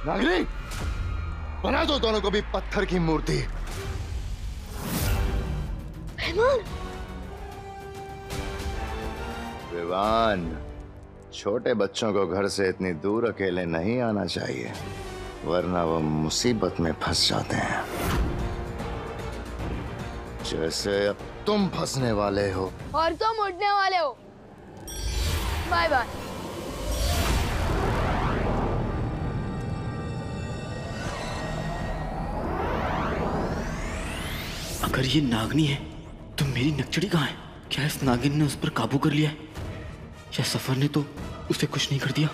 नागरिक, बना दो दोनों को भी पत्थर की मूर्ति। विवान, छोटे बच्चों को घर से इतनी दूर अकेले नहीं आना चाहिए, वरना वो मुसीबत में फंस जाते हैं, जैसे अब तुम फंसने वाले हो। और तुम उड़ने वाले हो। Bye bye. अगर ये नागनी है तो मेरी नक्चड़ी कहाँ है? क्या इस नागिन ने उस पर काबू कर लिया है, या सफर ने तो उसे कुछ नहीं कर दिया?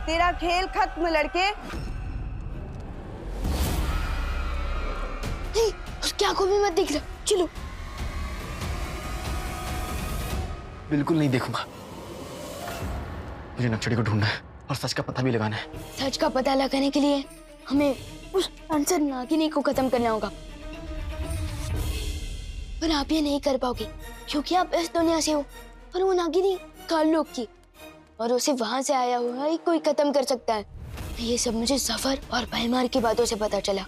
तेरा खेल खत्म लड़के। नहीं, उसकी आंखों में मत दिख रहा। चलो। बिल्कुल नहीं देखूंगा। मुझे नक्चड़ी को ढूंढना है और सच का पता भी लगाना है। सच का पता लगाने के लिए हमें उस अनसर नागिनी को खत्म करना होगा, पर आप ये नहीं कर पाओगे क्योंकि आप इस दुनिया से हो, पर वो नागिनी काललोक की, और उसे वहां से आया हुआ ही कोई खत्म कर सकता है। ये सब मुझे सफर और भयमार की बातों से पता चला।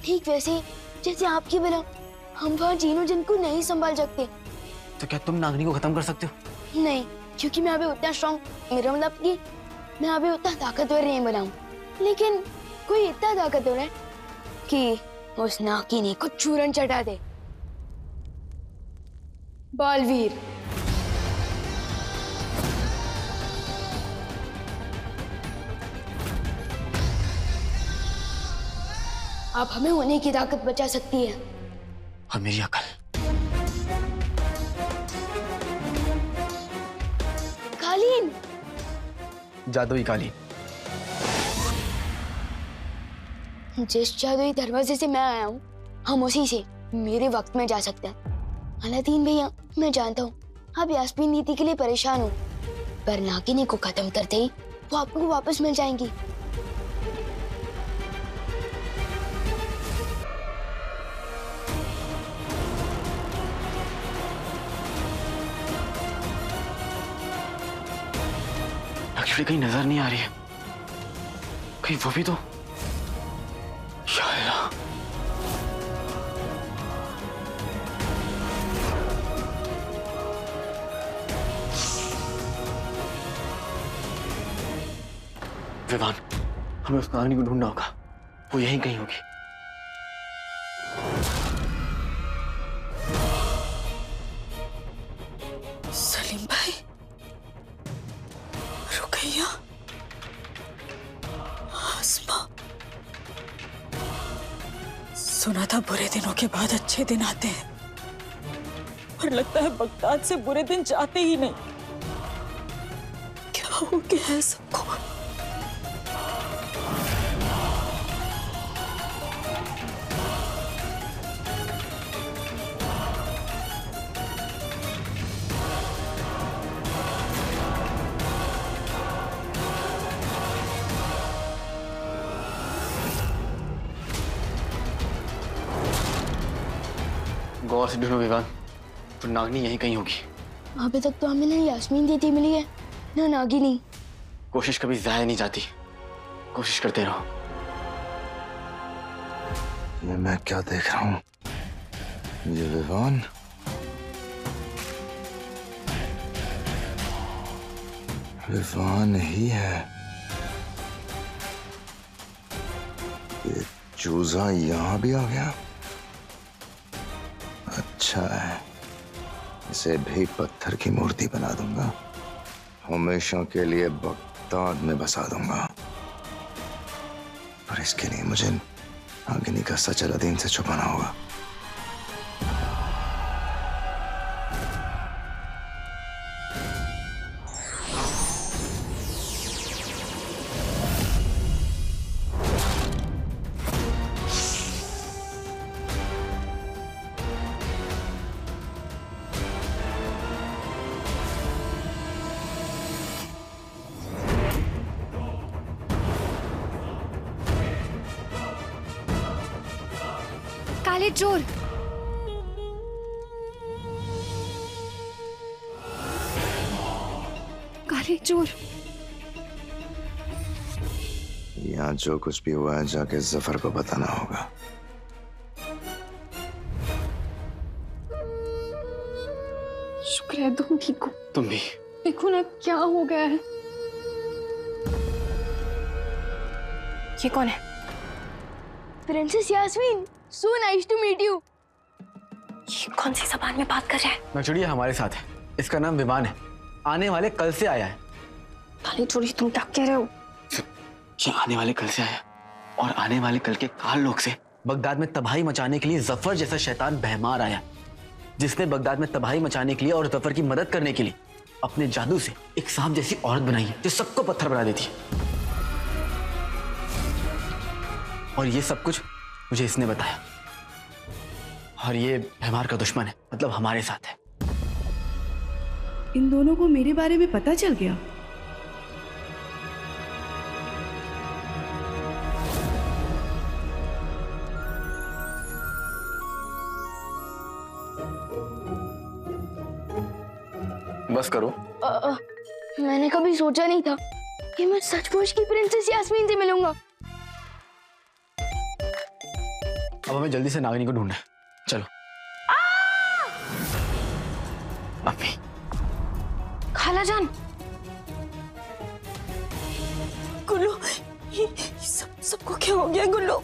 ठीक वैसे जैसे आपकी बिना हम वहाँ जीनो जिनको नहीं संभाल सकते। तो क्या तुम नागनी को खत्म कर सकते हो? नहीं, क्योंकि मैं अभी उतना स्ट्रॉन्ग, मेरा मतलब कि मैं अभी उतना ताकतवर नहीं बना हूँ, लेकिन कोई इतना ताकतवर है कि उस नागिनी को चूरन चटा दे। बालवीर। आप हमें होने की ताकत बचा सकती है। और मेरी अकल। कालीन। जादुई कालीन। जिस जादुई दरवाजे से मैं आया हूँ, हम उसी से मेरे वक्त में जा सकते हैं। अलादीन भैया, मैं जानता हूँ आप यास्मीन नीति के लिए परेशान हो, पर नागिनी को खत्म करते ही वो आपको वापस मिल जाएंगी। नक्चड़ी कहीं नजर नहीं आ रही है, कहीं वो भी तो। या अल्लाह। विवान, हमें उस नागनी को ढूंढना होगा, वो यहीं कहीं होगी। सलीम भाई, रुकैया, आसमा, सुना था बुरे दिनों के बाद अच्छे दिन आते हैं, पर लगता है बगदाद से बुरे दिन जाते ही नहीं। क्या हो गया है सबको? गौर से ढूंढो विवान, तो नागनी यहीं कहीं होगी। अभी तक तो हमें ना यास्मीन दीदी मिली है, ना नागिनी। कोशिश कभी जाया नहीं जाती, कोशिश करते रहो। ये मैं क्या देख रहा हूँ? ये विवान, विवान ही है। ये चूजा यहाँ भी आ गया। अच्छा है, इसे भी पत्थर की मूर्ति बना दूंगा, हमेशा के लिए बगदाद में बसा दूंगा। पर इसके लिए मुझे नागिनी का सच अलादीन से छुपाना होगा। काले चोर, काले चोर, यहाँ जो कुछ भी हुआ है जाके जफर को बताना होगा। शुक्र है तुम ठीक हो। तुम भी। देखो ना क्या हो गया है। ये कौन है? Princess Yasmin, so nice to meet you. ये कौन सी जबान में बात कर रहा है? नक्चड़ी हमारे साथ है, इसका नाम विमान है, आने वाले कल से आया है। काली चोरी, तुम क्या कह रहे हो? ये आने वाले कल से आया और आने वाले कल के काल लोग से बगदाद में तबाही मचाने के लिए जफर जैसा शैतान बहमार आया, जिसने बगदाद में तबाही मचाने के लिए और जफर की मदद करने के लिए अपने जादू से एक सांप जैसी औरत बनाई है जो सबको पत्थर बना देती है। और ये सब कुछ मुझे इसने बताया। और ये बहमार का दुश्मन है, मतलब हमारे साथ है। इन दोनों को मेरे बारे में पता चल गया। बस करो। मैंने कभी सोचा नहीं था कि मैं सचमुच की प्रिंसेस यास्मीन से मिलूंगा। अब हमें जल्दी से नागिनी को ढूंढना है, चलो। अम्मी। खाला जान, गुल्लू, ये सबको क्या हो गया गुल्लू?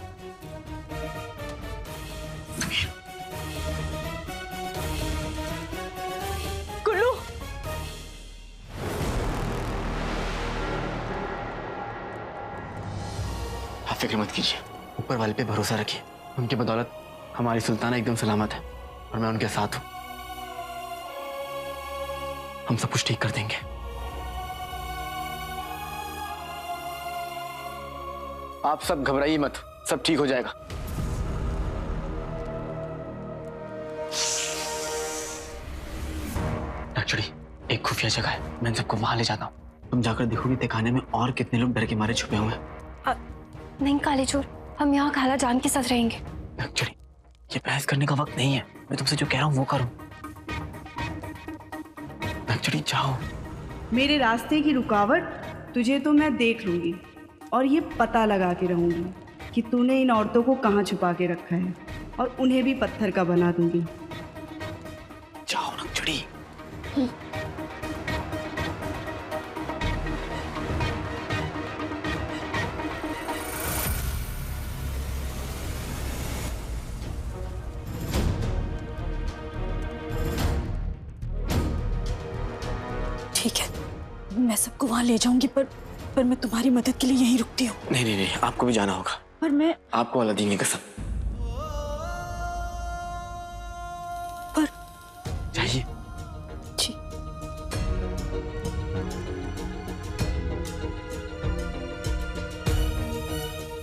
गुल्लू, आप फिक्र मत कीजिए, ऊपर वाले पे भरोसा रखिए। उनकी बदौलत हमारी सुल्ताना एकदम सलामत है और मैं उनके साथ हूं। हम सब कुछ ठीक कर देंगे। आप सब घबराइए मत, सब ठीक हो जाएगा। एक्चुअली एक खुफिया जगह है, मैं इन सबको वहां ले जाता हूँ। तुम जाकर देखोगे तहखाने में और कितने लोग डर के मारे छुपे हुए हैं। नहीं काले चोर, हम यहाँ खाला जान के साथ रहेंगे। एक्चुअली ये बहस करने का वक्त नहीं है, मैं तुमसे जो कह रहा हूँ वो करो। एक्चुअली जाओ। मेरे रास्ते की रुकावट तुझे तो मैं देख लूंगी और ये पता लगा के रहूंगी कि तूने इन औरतों को कहाँ छुपा के रखा है और उन्हें भी पत्थर का बना दूंगी। जाओ नक्चड़ी। ठीक है, मैं सबको वहां ले जाऊंगी, पर मैं तुम्हारी मदद के लिए यहीं रुकती हूँ। नहीं नहीं नहीं, आपको भी जाना होगा। पर मैं आपको अलादीन की कसम। पर जाइए। जी।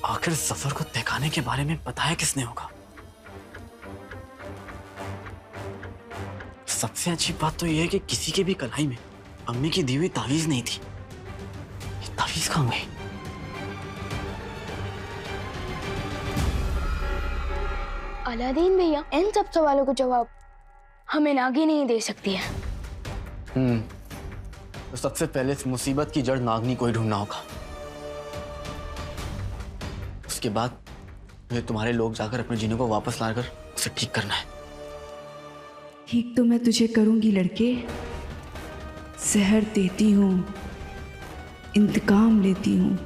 आखिर सफर को तहखाने के बारे में बताया किसने होगा? सबसे अच्छी बात तो यह है कि किसी के भी कलाई में अम्मी की दी हुई तावीज नहीं थी। ये तावीज कहाँ गई? अलादीन भैया, इन सब सवालों का जवाब हमें नागिनी ही दे सकती है। तो सबसे पहले इस मुसीबत की जड़ नागनी को ही ढूंढना होगा। उसके बाद मुझे तुम्हारे लोग जाकर अपने जीनों को वापस लाकर उसे ठीक करना है। ठीक तो मैं तुझे करूंगी लड़के। जहर देती हूँ, इंतकाम लेती हूँ।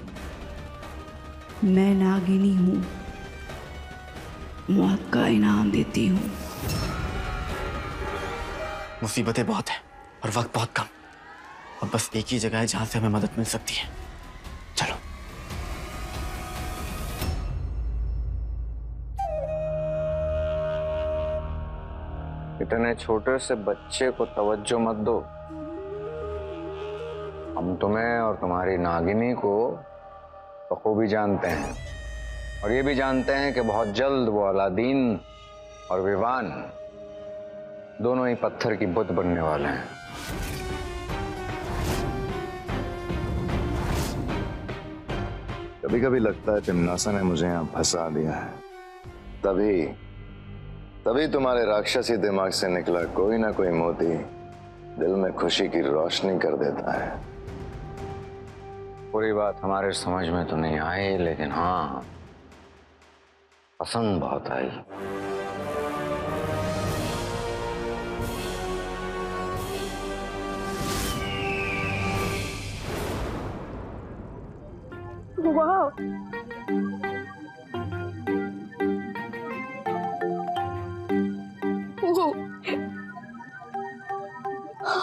मैं नागिनी हूँ, मौत का इनाम देती हूँ। मुसीबतें बहुत हैं और वक्त बहुत कम, और बस एक ही जगह है जहां से हमें मदद मिल सकती है। चलो। इतने छोटे से बच्चे को तवज्जो मत दो। हम तुम्हें और तुम्हारी नागिनी को बखूबी जानते हैं, और ये भी जानते हैं कि बहुत जल्द वो अलादीन और विवान दोनों ही पत्थर की बुत बनने वाले हैं। कभी कभी लगता है तिमनासा ने मुझे यहाँ फंसा दिया है। तभी तुम्हारे राक्षसी दिमाग से निकला कोई ना कोई मोती दिल में खुशी की रोशनी कर देता है। पूरी बात हमारे समझ में तो नहीं आई, लेकिन हाँ पसंद बहुत आई। वाह,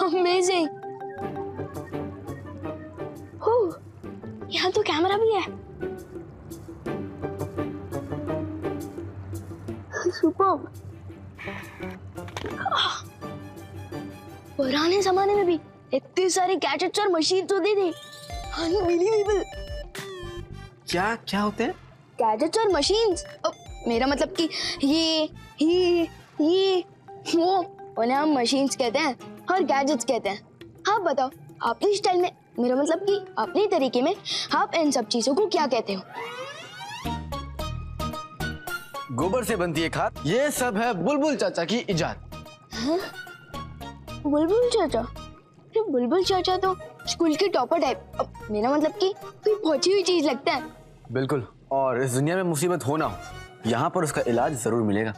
अमेजिंग। यहाँ तो कैमरा भी है। सुपर्ब। पुराने जमाने में भी इतनी सारी गैजेट्स और मशीन्स होती थी। अनबिलीवेबल। क्या क्या होते हैं? गैजेट्स और मशीन्स। मेरा मतलब कि ये वो उन्हें हम मशीन्स कहते हैं और गैजेट्स कहते हैं। आप बताओ अपनी स्टाइल में, मेरा मतलब कि अपने तरीके में आप इन सब चीजों को क्या कहते हो? गोबर से बनती है खाद। ये सब है बुलबुल चाचा की इजाद। बुलबुल चाचा? ये बुलबुल चाचा तो स्कूल के टॉपर टाइप। अब मेरा मतलब कि कोई पहुंची हुई चीज लगता है। बिल्कुल, और इस दुनिया में मुसीबत हो ना हो, यहाँ पर उसका इलाज जरूर मिलेगा।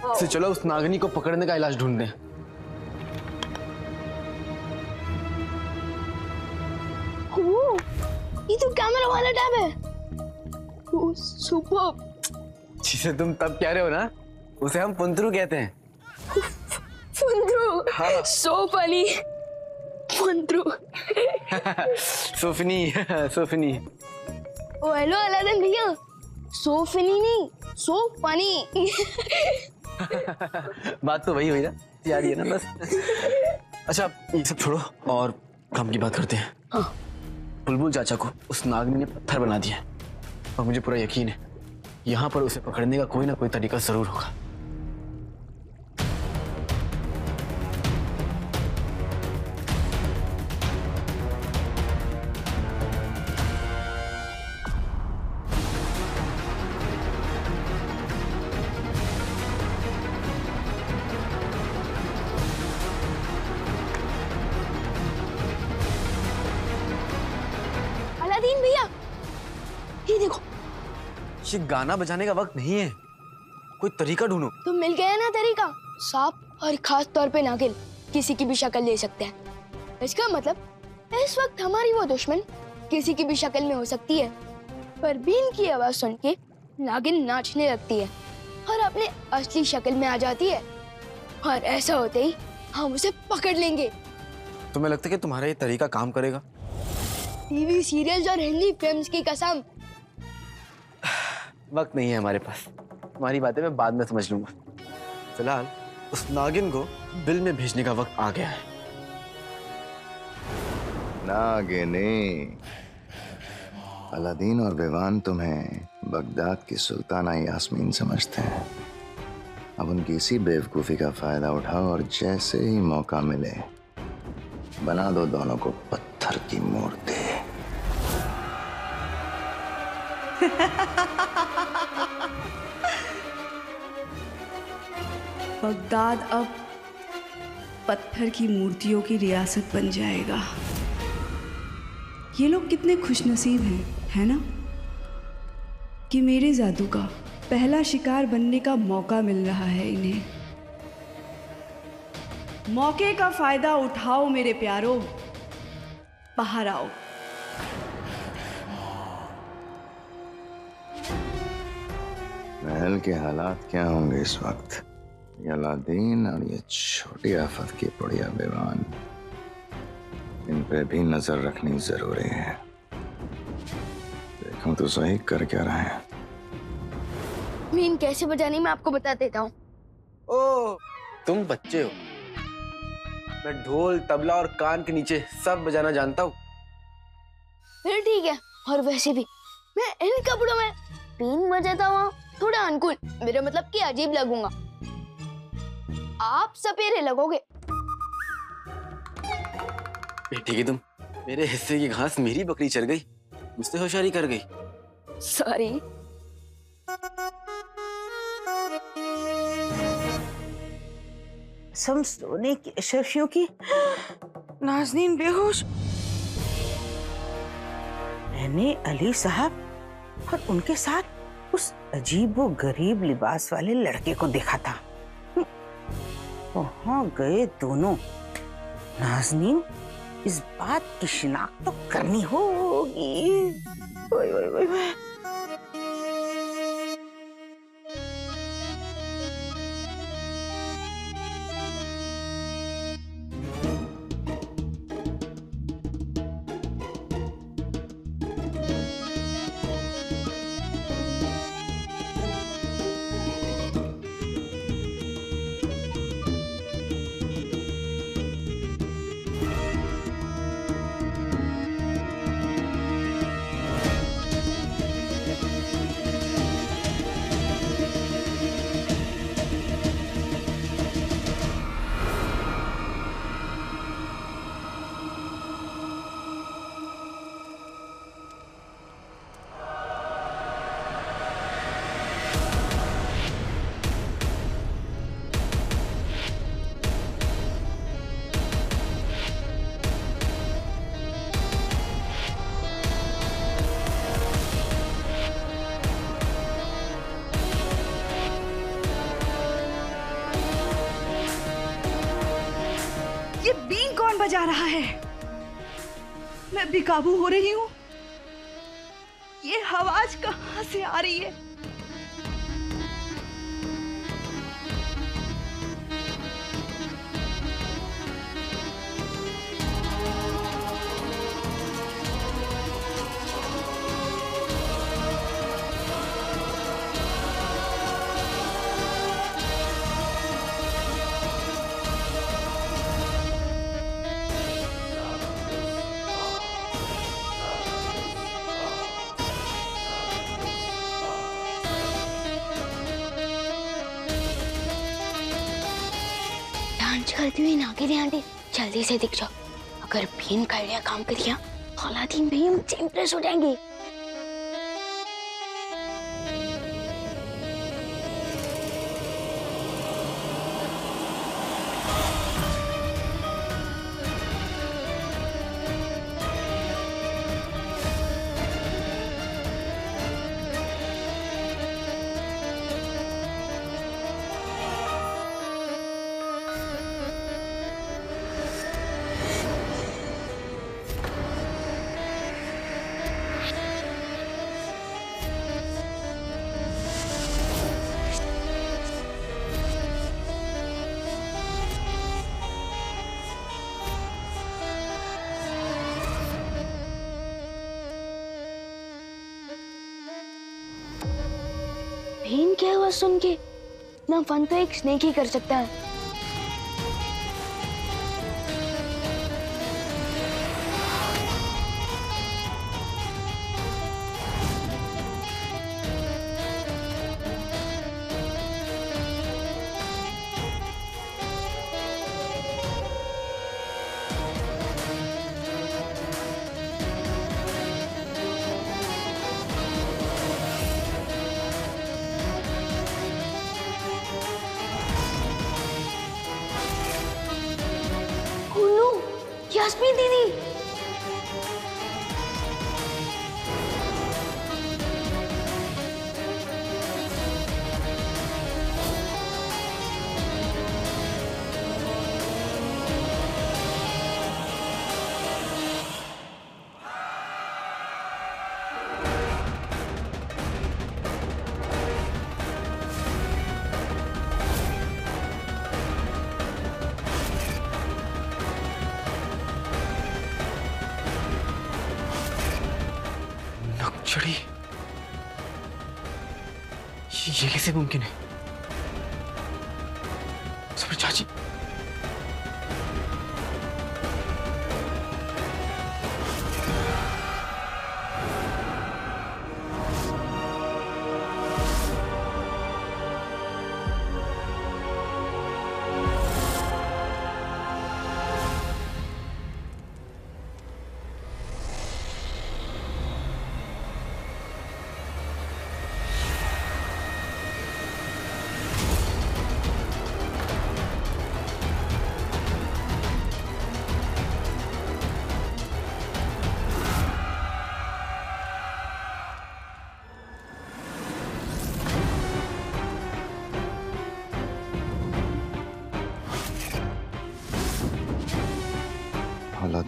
तो चलो उस नागिनी को पकड़ने का इलाज ढूंढते हैं। ये तो कैमरा वाला टैब है। सुपर्ब। जिसे तुम तब कह रहे हो ना, उसे हम पुंतरू कहते हैं। पुंतरू? हाँ। So funny. पुंतरू। So funny so funny. Oh hello Aladdin भैया, सो फनी नहीं, सो फनी। बात तो वही हुई ना, यार ये ना बस। अच्छा ये सब छोड़ो और काम की बात करते हैं। हाँ। बुलबुल चाचा को उस नागिनी ने पत्थर बना दिया और मुझे पूरा यकीन है यहाँ पर उसे पकड़ने का कोई ना कोई तरीका जरूर होगा। अलादीन भैया, ये देखो। ये गाना बजाने का वक्त नहीं है, कोई तरीका ढूंढो। तो मिल गया ना तरीका। सांप और खास तौर पे नागिन किसी की भी शक्ल ले सकते हैं। इसका मतलब इस वक्त हमारी वो दुश्मन किसी की भी शक्ल में हो सकती है, पर बीन की आवाज सुन के नागिन नाचने लगती है और अपने असली शक्ल में आ जाती है, और ऐसा होते ही हम उसे पकड़ लेंगे। तुम्हें लगता है कि तुम्हारा ये तरीका काम करेगा? टीवी सीरियल्स और हिंदी फिल्म्स की कसम। वक्त नहीं है हमारे पास, तुम्हारी बातें मैं बाद में समझ लूंगा। फिलहाल उस नागिन को बिल में भेजने का वक्त आ गया है। नागिनी, अलादीन और विवान तुम्हें बगदाद की सुल्ताना यास्मीन समझते हैं। अब उनकी इसी बेवकूफी का फायदा उठाओ और जैसे ही मौका मिले बना दो दोनों को पत्थर की मूर्ति। बगदाद अब पत्थर की मूर्तियों की रियासत बन जाएगा। ये लोग कितने खुशनसीब हैं, है ना, कि मेरे जादू का पहला शिकार बनने का मौका मिल रहा है इन्हें। मौके का फायदा उठाओ मेरे प्यारों, बाहर आओ। महल के हालात क्या होंगे इस वक्त? ये अलादीन और ये छोटी आफत की पुड़िया विवान, इन पे भी नजर रखनी जरूरी है। देखो तो सही कर क्या रहे हैं। मीन कैसे बजानी मैं आपको बता देता हूँ। ओ, तुम बच्चे हो, मैं ढोल तबला और कान के नीचे सब बजाना जानता हूँ। फिर ठीक है, और वैसे भी मैं इन कपड़ों में बीन बजाता हुआ थोड़ा अनुकूल, मेरा मतलब कि अजीब लगूंगा। आप सपेरे लगोगे। बेटी की तुम, मेरे हिस्से की घास मेरी बकरी चर गई, मुझसे होशियारी कर गई। सॉरी। कसम सोने की अशरफियों की, नाज़नीन बेहोश। मैंने अली साहब और उनके साथ उस अजीब व गरीब लिबास वाले लड़के को देखा था। वहां गए दोनों। नाज़नीन, इस बात की शिनाख्त तो करनी होगी। ओए ओए ओए ओए। ये बीन कौन बजा रहा है? मैं बेकाबू हो रही हूँ। ये आवाज कहाँ से आ रही है? डांस करती हुई नागिन आंटी, जल्दी से दिख जाओ। अगर बीन का आइडिया काम कर गया तो अलादीन भी मुझसे इम्प्रेस हो जाएंगे। बीन क्या हुआ सुन के? ना फन तो एक स्नेक ही कर सकता है। यास्मीन दीदी, नकचड़ी, ये कैसे मुमकिन है? सबर चाची,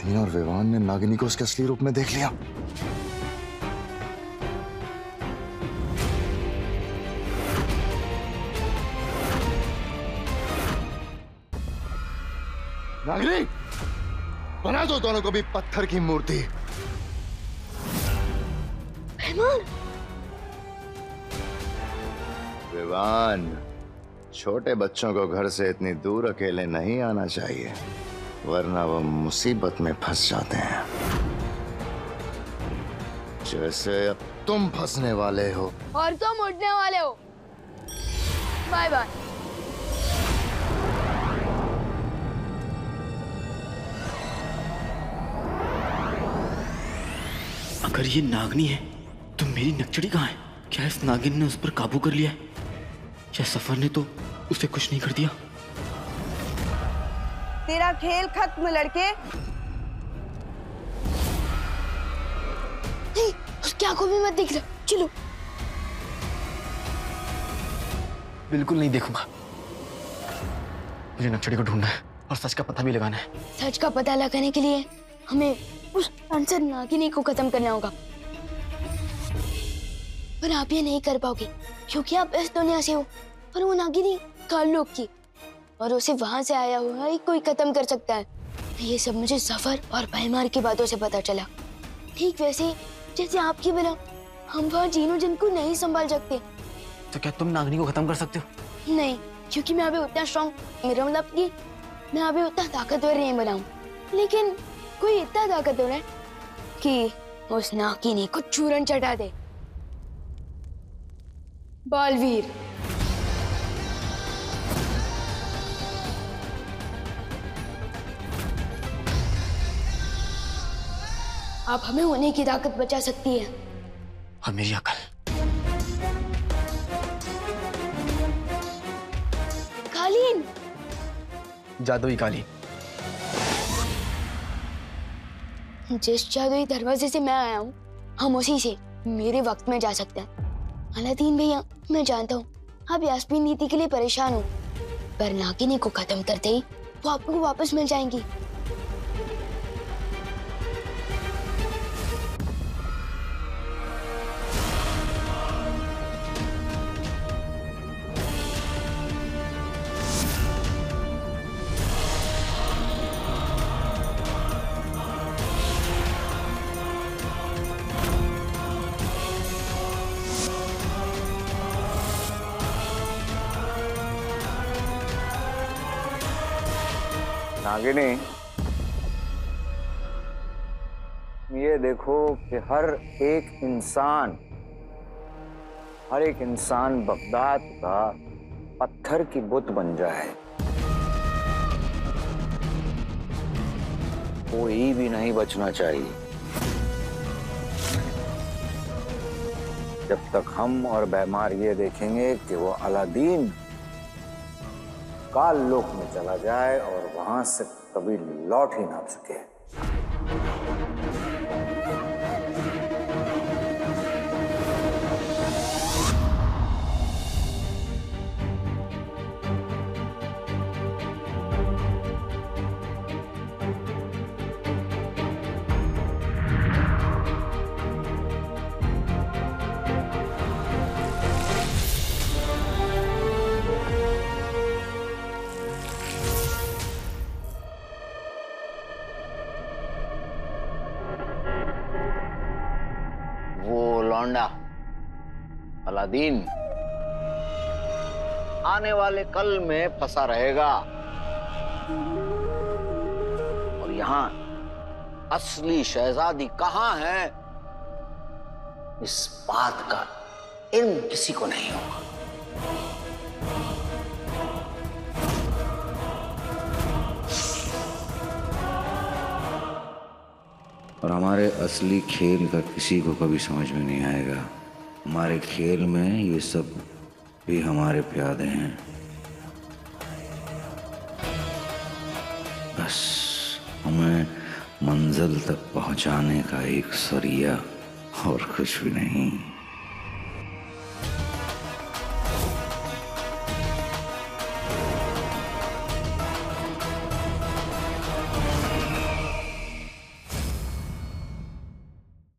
अलादीन और विवान ने नागिनी को उसके असली रूप में देख लिया। नागिनी, बना दो दोनों को भी पत्थर की मूर्ति। विवान, छोटे बच्चों को घर से इतनी दूर अकेले नहीं आना चाहिए, वरना वो मुसीबत में फंस जाते हैं, जैसे अब तुम फंसने वाले हो। और तुम उड़ने वाले हो। Bye bye. अगर ये नागिनी है तो मेरी नक्चड़ी कहाँ है? क्या इस नागिन ने उस पर काबू कर लिया है, या सफर ने तो उसे कुछ नहीं कर दिया? तेरा खेल खत्म लड़के। नहीं, उसकी आंखों में मत दिख रहा। चलो। बिल्कुल नहीं देखूंगा। मुझे नक्चड़ी को ढूंढना है और सच का पता भी लगाना है। सच का पता लगाने के लिए हमें उस अनसर नागिनी को खत्म करना होगा, पर आप ये नहीं कर पाओगे क्योंकि आप इस दुनिया से हो, पर वो नागिनी काल लोक की, और उसे वहां से आया हुआ ही कोई खत्म कर सकता है। ये सब मुझे सफर और भयमार की बातों से पता चला। ठीक वैसे जैसे आपकी बिना हम वहाँ जीनो जिनको नहीं संभाल सकते। तो क्या तुम नागिनी को खत्म कर सकते हो? नहीं, क्योंकि मैं अभी उतना स्ट्रॉन्ग, मेरा मतलब कि मैं अभी उतना ताकतवर नहीं बना हूँ, लेकिन कोई इतना ताकतवर है कि उस नागिनी को चूरन चटा दे। बालवीर। आप हमें होने की ताकत बचा सकती है। और मेरी अकल। कालीन। जादुई कालीन। जिस जादुई दरवाजे से मैं आया हूँ, हम उसी से मेरे वक्त में जा सकते हैं। अलादीन भैया, मैं जानता हूँ आप यास्मीन नीति के लिए परेशान हो, पर नागिनी को खत्म करते ही वो आपको वापस मिल जाएंगी। नागिनी, ये देखो कि हर एक इंसान बगदाद का पत्थर की बुत बन जाए, कोई भी नहीं बचना चाहिए। जब तक हम और भयमार ये देखेंगे कि वो अलादीन काल लोक में चला जाए और वहां से कभी लौट ही ना सके। लौंडा अलादीन आने वाले कल में फंसा रहेगा, और यहां असली शहजादी कहां है, इस बात का इल्म किसी को नहीं होगा। और हमारे असली खेल का किसी को कभी समझ में नहीं आएगा। हमारे खेल में ये सब भी हमारे प्यादे हैं। बस हमें मंजिल तक पहुंचाने का एक सरिया, और कुछ भी नहीं।